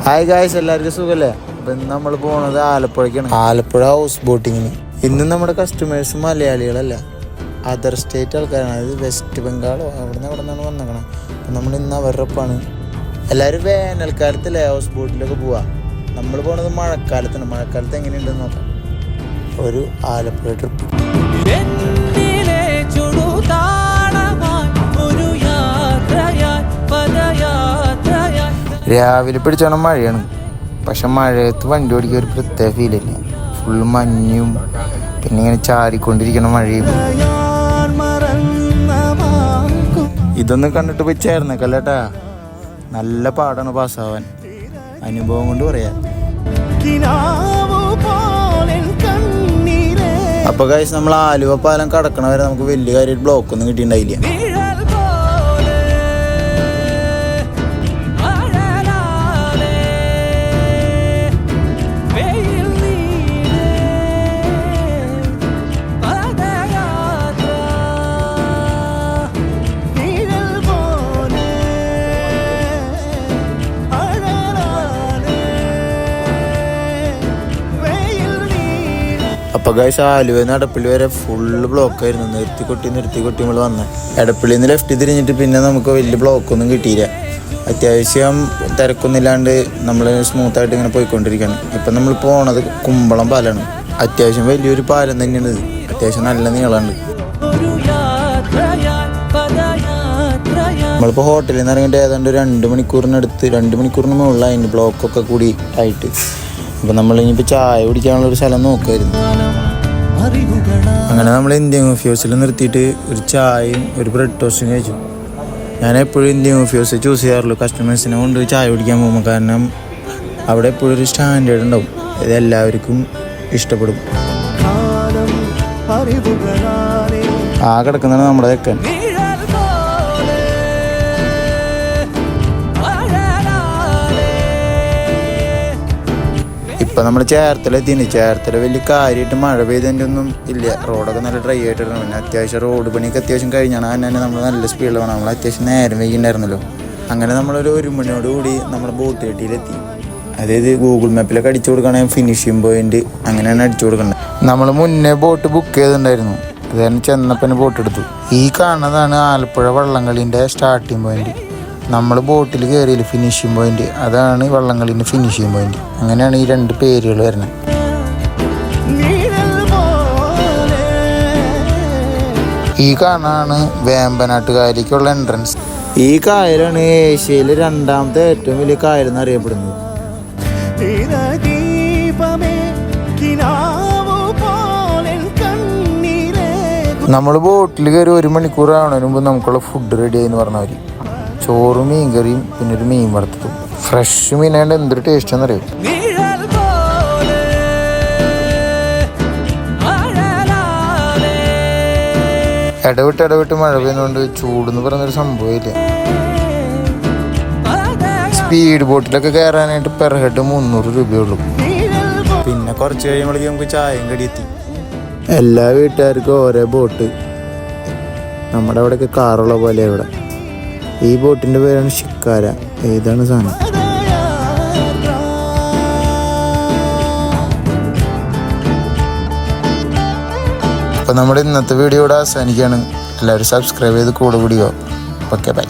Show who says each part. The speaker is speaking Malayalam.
Speaker 1: ഹായ് ഗായ്സ്, എല്ലാവർക്കും സുഖമല്ലേ? അപ്പം ഇന്ന് നമ്മൾ പോകുന്നത് ആലപ്പുഴയ്ക്കാണ്. ആലപ്പുഴ ഹൗസ് ബോട്ടിങ്ങിന്. ഇന്നും നമ്മുടെ കസ്റ്റമേഴ്സ് മലയാളികളല്ല, അതർ സ്റ്റേറ്റ് ആൾക്കാരാണ്. അതായത് വെസ്റ്റ് ബംഗാളോ അവിടെ നിന്നാണ് വന്നേക്കണം. അപ്പം നമ്മൾ ഇന്ന് അവരുടെ ഒപ്പമാണ്. എല്ലാവരും വേനൽക്കാലത്തല്ലേ ഹൗസ് ബോട്ടിലൊക്കെ പോവാം. നമ്മൾ പോകുന്നത് മഴക്കാലത്താണ്. മഴക്കാലത്ത് എങ്ങനെയുണ്ടെന്ന് നോക്കാം. ഒരു ആലപ്പുഴ ട്രിപ്പ്. രാവിലെ പിടിച്ചാണ് മഴയാണ്. പക്ഷെ മഴയത്ത് വണ്ടി ഓടിക്കുക ഒരു പ്രത്യേക ഫീലില്ല. ഫുള്ള് മഞ്ഞും പിന്നെ ഇങ്ങനെ ചാരിക്കൊണ്ടിരിക്കുന്ന മഴയും. ഇതൊന്നും കണ്ടിട്ട് പോയി ചേർന്നേക്കല്ലേട്ടാ. നല്ല പാടാണ് പാസ്സാവാൻ. അനുഭവം കൊണ്ട് പറയാം. അപ്പൊ ഗൈസ്, നമ്മൾ ആലുവ പാലം കടക്കണ വരെ നമുക്ക് വലിയ കാര്യമായിട്ട് ബ്ലോക്ക് ഒന്നും കിട്ടിയിട്ടുണ്ടായില്ല. അപ്പോൾ ഗൈസ്, ആലുവന്ന് എടപ്പള്ളി വരെ ഫുള്ള് ബ്ലോക്കായിരുന്നു. നിർത്തിക്കൊട്ടി നമ്മൾ വന്നത്. എടപ്പള്ളിയിൽ നിന്ന് ലെഫ്റ്റ് തിരിഞ്ഞിട്ട് പിന്നെ നമുക്ക് വലിയ ബ്ലോക്കൊന്നും കിട്ടിയില്ല. അത്യാവശ്യം തിരക്കൊന്നുമില്ലാണ്ട് നമ്മൾ സ്മൂത്തായിട്ട് ഇങ്ങനെ പോയിക്കൊണ്ടിരിക്കുകയാണ്. ഇപ്പം നമ്മൾ പോണത് കുമ്പളം പാലാണ്. അത്യാവശ്യം വലിയൊരു പാലം തന്നെയാണ് ഇത്. അത്യാവശ്യം നല്ല നീളമുണ്ട്. നമ്മളിപ്പോൾ ഹോട്ടലിൽ നിന്ന് ഇറങ്ങിയിട്ട് ഏതാണ്ട് 2 മണിക്കൂറിന് മുകളിലായിരുന്നു ബ്ലോക്കൊക്കെ കൂടി ആയിട്ട്. അപ്പം നമ്മളിനിപ്പോൾ ചായ കുടിക്കാനുള്ളൊരു സ്ഥലം നോക്കുമായിരുന്നു. അങ്ങനെ നമ്മൾ ഇന്ത്യൻ കോഫി ഹൗസിൽ നിർത്തിയിട്ട് ഒരു ചായയും ഒരു ബ്രെഡ് ടോസ്റ്റും കഴിച്ചു. ഞാൻ എപ്പോഴും ഇന്ത്യൻ കോഫി ഹൗസ് ചൂസ് ചെയ്യാറുള്ളൂ കസ്റ്റമേഴ്സിനെ കൊണ്ട് ചായ കുടിക്കാൻ പോകുമ്പോൾ. കാരണം അവിടെ എപ്പോഴും ഒരു സ്റ്റാൻഡേർഡ് ഉണ്ടാവും. ഇത് എല്ലാവർക്കും ഇഷ്ടപ്പെടും. ആ കിടക്കുന്നതാണ് നമ്മുടെ തെക്കൻ. ഇപ്പം നമ്മൾ ചേർത്തലെത്തിന്. ചേർത്തല വലിയ കാര്യമായിട്ട് മഴ പെയ്തതിൻ്റെ ഒന്നും ഇല്ല. റോഡൊക്കെ നല്ല ഡ്രൈ ആയിട്ടാണ്. പിന്നെ അത്യാവശ്യം റോഡ് പണിയൊക്കെ അത്യാവശ്യം കഴിഞ്ഞാണ്. അതിന് നമ്മൾ നല്ല സ്പീഡിൽ വേണം. നമ്മൾ അത്യാവശ്യം നേരം വൈകിണ്ടായിരുന്നല്ലോ. അങ്ങനെ നമ്മളൊരു 1 മണിയോടുകൂടി നമ്മുടെ ബോട്ട് കെട്ടിയിലെത്തി. അതായത് ഗൂഗിൾ മാപ്പിലൊക്കെ അടിച്ചു കൊടുക്കുകയാണെങ്കിൽ ഫിനിഷിംഗ് പോയിന്റ് അങ്ങനെയാണ് അടിച്ചു കൊടുക്കേണ്ടത്. നമ്മൾ മുന്നേ ബോട്ട് ബുക്ക് ചെയ്തിട്ടുണ്ടായിരുന്നു. അതായത് ചെന്നപ്പന് ബോട്ട് എടുത്തു. ഈ കാണുന്നതാണ് ആലപ്പുഴ വള്ളംകളീൻ്റെ സ്റ്റാർട്ടിങ് പോയിന്റ്. നമ്മൾ ബോട്ടിൽ കയറിയില്ല ഫിനിഷിംഗ് പോയിന്റ്. അതാണ് വള്ളംകളീൻ്റെ ഫിനിഷിംഗ് പോയിന്റ്. അങ്ങനെയാണ് ഈ 2 പേരുകൾ വരുന്നത്. ഈ കാണാണ് വേമ്പനാട്ടുകാരിക്കുള്ള എൻട്രൻസ്. ഈ കായലാണ് ഏഷ്യയിലെ 2ാമത്തെ ഏറ്റവും വലിയ കായലെന്ന് അറിയപ്പെടുന്നത്. നമ്മൾ ബോട്ടിൽ കയറി 1 മണിക്കൂർ ആവണതിന് മുമ്പ് നമുക്കുള്ള ഫുഡ് റെഡി ആയി എന്ന് പറഞ്ഞവർ. ചോറും മീൻ കറിയും പിന്നെ ഒരു മീൻ വറുത്തതും. ഫ്രഷ് മീനാണ്ട് എന്തൊരു ടേസ്റ്റ് എന്നറിയാം. ഇടവിട്ട് മഴ പെയ്യുന്നതുകൊണ്ട് ചൂടെന്ന് പറഞ്ഞൊരു സംഭവമില്ല. സ്പീഡ് ബോട്ടിലൊക്കെ കയറാനായിട്ട് പെർ ഹെഡ് 300 രൂപയുള്ളൂ. പിന്നെ കുറച്ച് കഴിയുമ്പോഴേക്കും നമുക്ക് ചായയും കടിയെത്തി. എല്ലാ വീട്ടുകാർക്കും ഓരോ ബോട്ട്. നമ്മുടെ അവിടെയൊക്കെ കാറുള്ള പോലെ ഇവിടെ. ഈ ബോട്ടിൻ്റെ പേരാണ് ഷിക്കാര. ഏതാണ് സാധനം? അപ്പോൾ നമ്മുടെ ഇന്നത്തെ വീഡിയോ ഇവിടെ അവസാനിക്കുകയാണ്. എല്ലാവരും സബ്സ്ക്രൈബ് ചെയ്ത് കൂടെ കൂടിയോ. Okay, by.